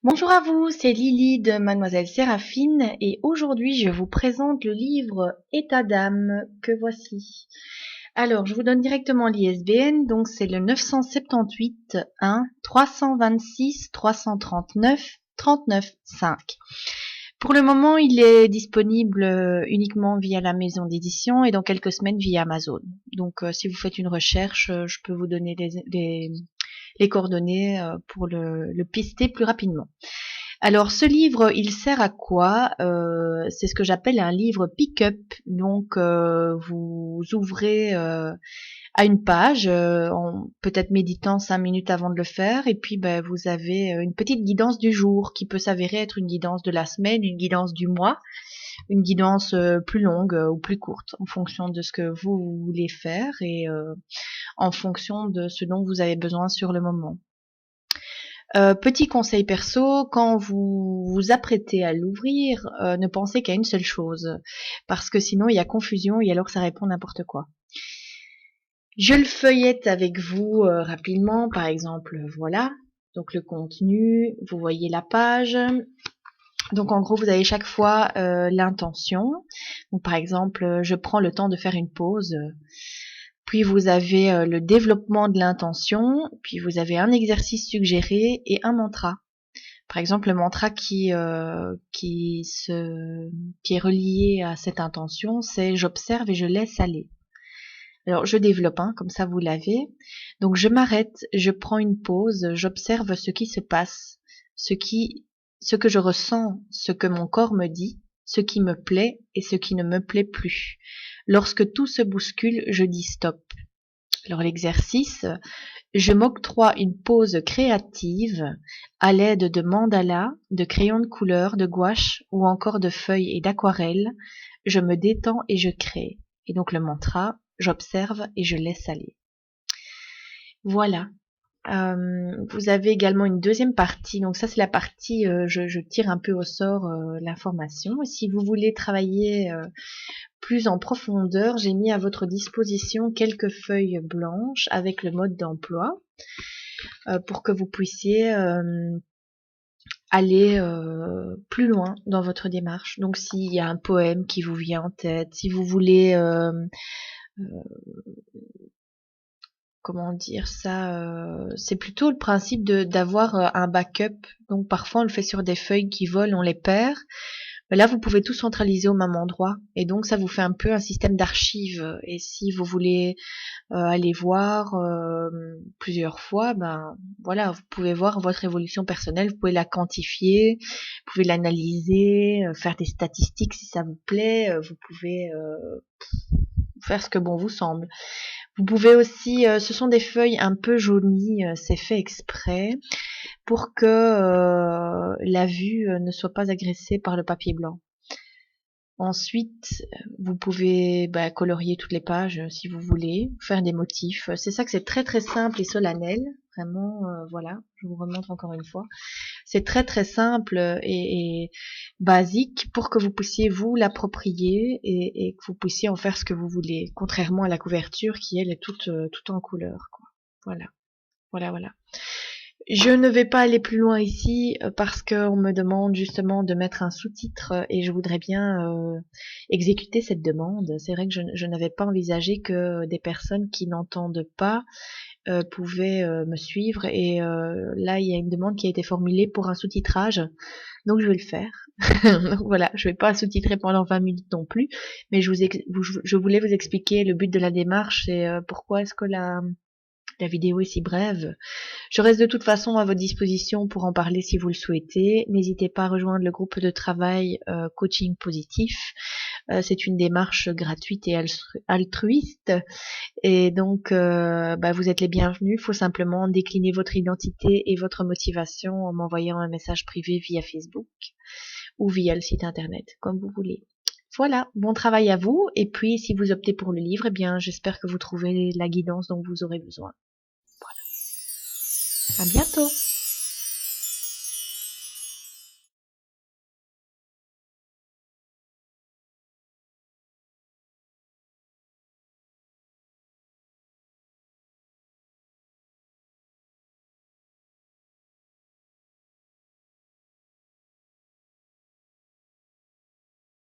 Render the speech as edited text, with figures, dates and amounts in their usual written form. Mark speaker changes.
Speaker 1: Bonjour à vous, c'est Lily de Mademoiselle Séraphine et aujourd'hui je vous présente le livre État d'âme que voici. Alors je vous donne directement l'ISBN, donc c'est le 978 1 326 339 39 5. Pour le moment il est disponible uniquement via la maison d'édition et dans quelques semaines via Amazon. Donc si vous faites une recherche, je peux vous donner les coordonnées pour le pister plus rapidement. Alors ce livre, il sert à quoi? C'est ce que j'appelle un livre pick-up. Donc vous ouvrez à une page, en peut-être méditant 5 minutes avant de le faire, et puis vous avez une petite guidance du jour qui peut s'avérer être une guidance de la semaine, une guidance du mois, une guidance plus longue ou plus courte, en fonction de ce que vous voulez faire et en fonction de ce dont vous avez besoin sur le moment. Petit conseil perso, quand vous vous apprêtez à l'ouvrir, ne pensez qu'à une seule chose, parce que sinon il y a confusion et alors ça répond n'importe quoi. Je le feuillette avec vous rapidement, par exemple, voilà, donc le contenu, vous voyez la page. Donc en gros, vous avez chaque fois l'intention. Donc par exemple, je prends le temps de faire une pause. Puis vous avez le développement de l'intention, puis vous avez un exercice suggéré et un mantra. Par exemple, le mantra qui est relié à cette intention, c'est j'observe et je laisse aller. Alors je développe, hein, comme ça vous l'avez. Donc je m'arrête, je prends une pause, j'observe ce qui se passe, ce que je ressens, ce que mon corps me dit, ce qui me plaît et ce qui ne me plaît plus. Lorsque tout se bouscule, je dis stop. Alors l'exercice, je m'octroie une pause créative à l'aide de mandalas, de crayons de couleur, de gouache ou encore de feuilles et d'aquarelles. Je me détends et je crée. Et donc le mantra, j'observe et je laisse aller. Voilà. Vous avez également une deuxième partie. Donc ça c'est la partie, je tire un peu au sort l'information. Et si vous voulez travailler plus en profondeur, j'ai mis à votre disposition quelques feuilles blanches avec le mode d'emploi pour que vous puissiez aller plus loin dans votre démarche. Donc s'il y a un poème qui vous vient en tête, si vous voulez, euh, comment dire ça, c'est plutôt le principe d'avoir un backup. Donc parfois on le fait sur des feuilles qui volent, on les perd. Là, vous pouvez tout centraliser au même endroit. Et donc, ça vous fait un peu un système d'archives. Et si vous voulez aller voir plusieurs fois, ben voilà, vous pouvez voir votre évolution personnelle, vous pouvez la quantifier, vous pouvez l'analyser, faire des statistiques si ça vous plaît, vous pouvez faire ce que bon vous semble. Vous pouvez aussi, ce sont des feuilles un peu jaunies, c'est fait exprès pour que la vue ne soit pas agressée par le papier blanc. Ensuite, vous pouvez colorier toutes les pages si vous voulez, faire des motifs. C'est ça que c'est très très simple et solennel. Vraiment, voilà, je vous remontre encore une fois. C'est très très simple et basique pour que vous puissiez vous l'approprier et que vous puissiez en faire ce que vous voulez. Contrairement à la couverture qui elle est toute en couleur, quoi. Voilà, voilà, voilà. Je ne vais pas aller plus loin ici parce qu'on me demande justement de mettre un sous-titre et je voudrais bien exécuter cette demande. C'est vrai que je n'avais pas envisagé que des personnes qui n'entendent pas pouvaient me suivre et là il y a une demande qui a été formulée pour un sous-titrage, donc je vais le faire. Donc voilà, je vais pas sous-titrer pendant 20 minutes non plus, mais je voulais vous expliquer le but de la démarche et pourquoi est-ce que la vidéo est si brève. Je reste de toute façon à votre disposition pour en parler si vous le souhaitez. N'hésitez pas à rejoindre le groupe de travail Coaching Positif. C'est une démarche gratuite et altruiste. Et donc, vous êtes les bienvenus. Il faut simplement décliner votre identité et votre motivation en m'envoyant un message privé via Facebook ou via le site internet, comme vous voulez. Voilà, bon travail à vous. Et puis, si vous optez pour le livre, eh bien, j'espère que vous trouvez la guidance dont vous aurez besoin. À bientôt!